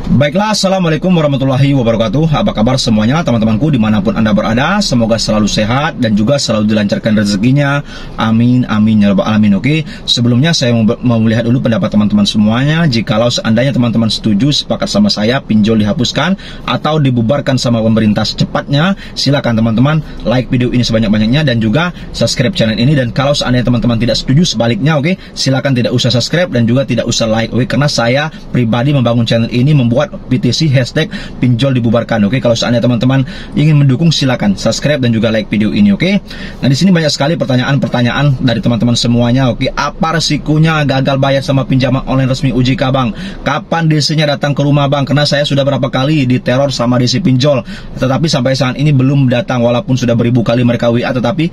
Baiklah, assalamualaikum warahmatullahi wabarakatuh. Apa kabar semuanya teman-temanku dimanapun Anda berada? Semoga selalu sehat dan juga selalu dilancarkan rezekinya. Amin, amin ya rabbal alamin. Oke, sebelumnya saya mau melihat dulu pendapat teman-teman semuanya. Jikalau seandainya teman-teman setuju sepakat sama saya pinjol dihapuskan atau dibubarkan sama pemerintah secepatnya, silakan teman-teman like video ini sebanyak-banyaknya dan juga subscribe channel ini. Dan kalau seandainya teman-teman tidak setuju sebaliknya, oke, silakan tidak usah subscribe dan juga tidak usah like. Oke, karena saya pribadi membangun channel ini membuat PTC hashtag pinjol dibubarkan. Oke, kalau seandainya teman-teman ingin mendukung silakan subscribe dan juga like video ini. Oke, nah di sini banyak sekali pertanyaan-pertanyaan dari teman-teman semuanya. Oke, apa resikonya gagal bayar sama pinjaman online resmi OJK bang? Kapan DC-nya datang ke rumah bang? Karena saya sudah berapa kali diteror sama DC pinjol, tetapi sampai saat ini belum datang. Walaupun sudah beribu kali mereka WA, tetapi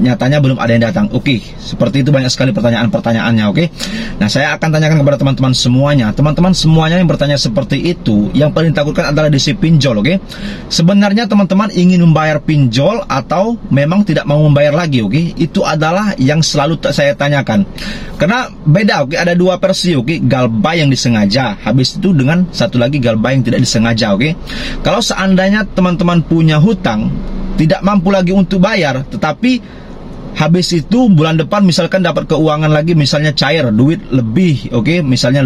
nyatanya belum ada yang datang. Oke, seperti itu banyak sekali pertanyaan-pertanyaannya. Oke, nah saya akan tanyakan kepada teman-teman semuanya. Teman-teman semuanya yang bertanya seperti itu, yang paling takutkan adalah DC pinjol. Oke, sebenarnya teman-teman ingin membayar pinjol atau memang tidak mau membayar lagi? Oke, itu adalah yang selalu saya tanyakan. Karena beda. Oke, ada dua versi. Oke, galbay yang disengaja, habis itu dengan satu lagi galbay yang tidak disengaja. Oke, kalau seandainya teman-teman punya hutang, tidak mampu lagi untuk bayar, tetapi habis itu bulan depan misalkan dapat keuangan lagi, misalnya cair duit lebih. Oke, misalnya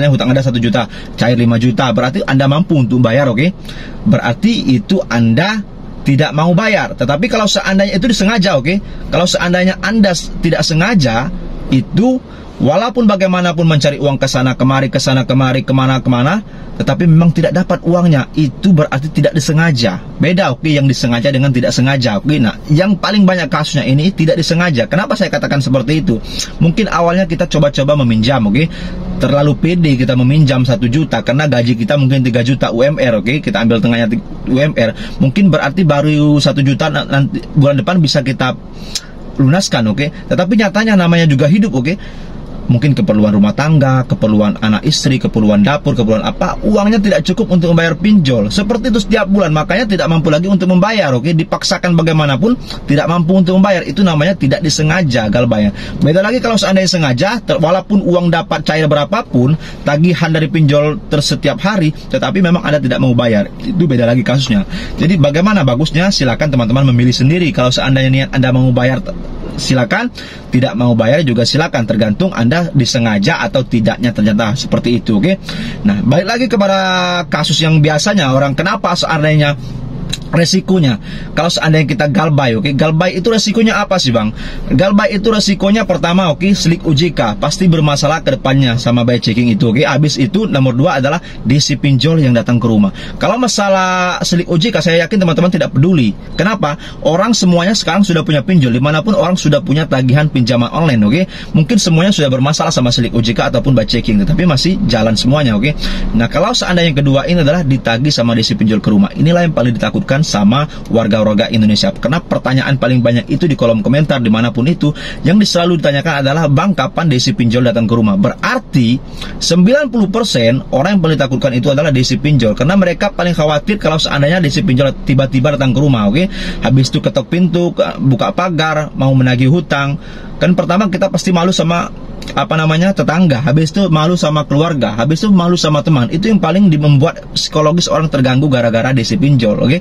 hutang Anda 1 juta, cair 5 juta, berarti Anda mampu untuk bayar. Oke, berarti itu Anda tidak mau bayar. Tetapi kalau seandainya itu disengaja, oke, kalau seandainya Anda tidak sengaja, itu walaupun bagaimanapun mencari uang ke sana kemari, kemana-kemana, tetapi memang tidak dapat uangnya, itu berarti tidak disengaja. Beda, oke, yang disengaja dengan tidak sengaja. Oke, nah yang paling banyak kasusnya ini tidak disengaja. Kenapa saya katakan seperti itu? Mungkin awalnya kita coba-coba meminjam, oke, terlalu pede kita meminjam 1 juta karena gaji kita mungkin 3 juta UMR. Oke, kita ambil tengahnya UMR, mungkin berarti baru 1 juta nanti bulan depan bisa kita lunaskan. Oke, tetapi nyatanya namanya juga hidup. Oke, mungkin keperluan rumah tangga, keperluan anak istri, keperluan dapur, keperluan apa, uangnya tidak cukup untuk membayar pinjol. Seperti itu setiap bulan, makanya tidak mampu lagi untuk membayar. Oke, dipaksakan bagaimanapun tidak mampu untuk membayar. Itu namanya tidak disengaja galbay. Beda lagi kalau seandainya sengaja, walaupun uang dapat cair berapapun, tagihan dari pinjol setiap hari, tetapi memang Anda tidak mau bayar. Itu beda lagi kasusnya. Jadi bagaimana bagusnya? Silakan teman-teman memilih sendiri. Kalau seandainya niat Anda mau bayar, silakan. Tidak mau bayar juga silakan, tergantung Anda disengaja atau tidaknya ternyata seperti itu. Oke, nah balik lagi kepada kasus yang biasanya orang kenapa seandainya resikonya kalau seandainya kita galbay. Oke, galbay itu resikonya apa sih bang? Galbay itu resikonya pertama, oke, slik OJK pasti bermasalah ke depannya sama by checking itu. Oke, habis itu nomor 2 adalah DC pinjol yang datang ke rumah. Kalau masalah slik OJK saya yakin teman-teman tidak peduli. Kenapa? Orang semuanya sekarang sudah punya pinjol, dimanapun orang sudah punya tagihan pinjaman online. Oke, mungkin semuanya sudah bermasalah sama slik OJK ataupun by checking, tetapi masih jalan semuanya. Oke, nah kalau seandainya yang kedua ini adalah ditagih sama DC pinjol ke rumah, inilah yang paling ditakutkan sama warga-warga Indonesia. Karena pertanyaan paling banyak itu di kolom komentar dimanapun itu, yang selalu ditanyakan adalah bang kapan DC pinjol datang ke rumah. Berarti 90% orang yang paling ditakutkan itu adalah DC pinjol, karena mereka paling khawatir kalau seandainya DC pinjol tiba-tiba datang ke rumah. Oke, habis itu ketok pintu, buka pagar, mau menagih hutang. Kan pertama kita pasti malu sama tetangga, habis itu malu sama keluarga, habis itu malu sama teman. Itu yang paling membuat psikologis orang terganggu gara-gara DC pinjol. Oke,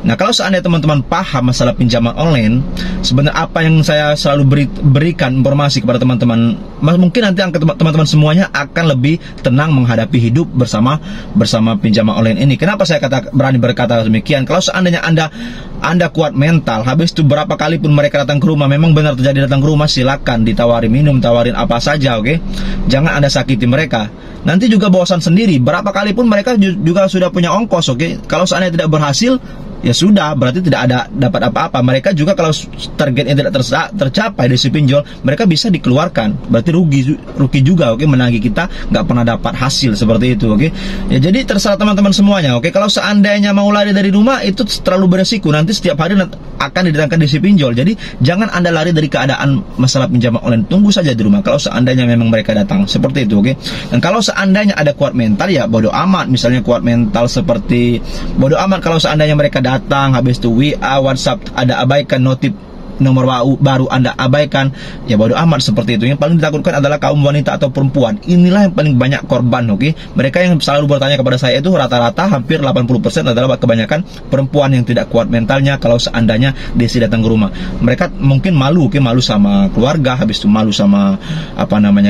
nah kalau seandainya teman-teman paham masalah pinjaman online, sebenarnya apa yang saya selalu berikan informasi kepada teman-teman, mungkin nanti teman-teman semuanya akan lebih tenang menghadapi hidup bersama pinjaman online ini. Kenapa saya berani berkata demikian? Kalau seandainya Anda kuat mental, habis itu berapa kali pun mereka datang ke rumah, memang benar terjadi datang ke rumah, silakan ditawarin minum, tawarin apa saja. Oke, jangan Anda sakiti mereka. Nanti juga bosan sendiri. Berapa kali pun mereka juga sudah punya ongkos. Oke, kalau seandainya tidak berhasil, ya sudah, berarti tidak ada dapat apa-apa. Mereka juga kalau targetnya tidak tercapai DC pinjol, mereka bisa dikeluarkan. Berarti rugi juga. Oke, menagih kita nggak pernah dapat hasil seperti itu. Oke, ya jadi terserah teman-teman semuanya. Oke, kalau seandainya mau lari dari rumah itu terlalu beresiko. Nanti setiap hari akan didatangkan DC pinjol. Jadi jangan Anda lari dari keadaan masalah pinjaman online. Tunggu saja di rumah. Kalau seandainya memang mereka datang seperti itu. Oke, dan kalau seandainya ada kuat mental, ya bodo amat. Misalnya kuat mental seperti bodo amat kalau seandainya mereka datang, habis itu WA, WhatsApp, ada abaikan notif nomor baru Anda abaikan, ya bodo amat seperti itu. Yang paling ditakutkan adalah kaum wanita atau perempuan. Inilah yang paling banyak korban, oke? Mereka yang selalu bertanya kepada saya itu rata-rata hampir 80% adalah kebanyakan perempuan yang tidak kuat mentalnya kalau seandainya Desi datang ke rumah. Mereka mungkin malu, oke? Malu sama keluarga, habis itu malu sama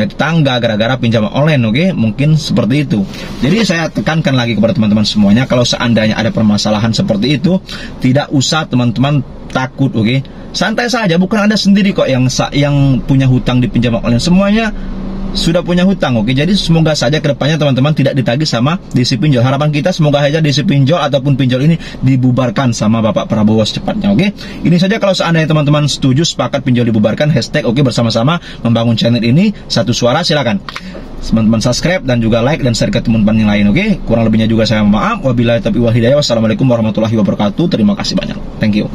tetangga gara-gara pinjaman online, oke? Mungkin seperti itu. Jadi saya tekankan lagi kepada teman-teman semuanya, kalau seandainya ada permasalahan seperti itu, tidak usah teman-teman takut, oke? Santai saja, bukan Anda sendiri kok yang punya hutang di pinjaman online, semuanya sudah punya hutang, oke? Jadi semoga saja kedepannya teman-teman tidak ditagih sama Desi Pinjol. Harapan kita semoga saja Desi Pinjol ataupun pinjol ini dibubarkan sama Bapak Prabowo secepatnya, oke? Ini saja, kalau seandainya teman-teman setuju sepakat pinjol dibubarkan, hashtag oke bersama-sama membangun channel ini satu suara, silakan teman-teman subscribe dan juga like dan share ke teman-teman yang lain, oke? Kurang lebihnya juga saya maaf. Wabillahi taufiq wal hidayah. Wassalamualaikum warahmatullahi wabarakatuh. Terima kasih banyak. Thank you.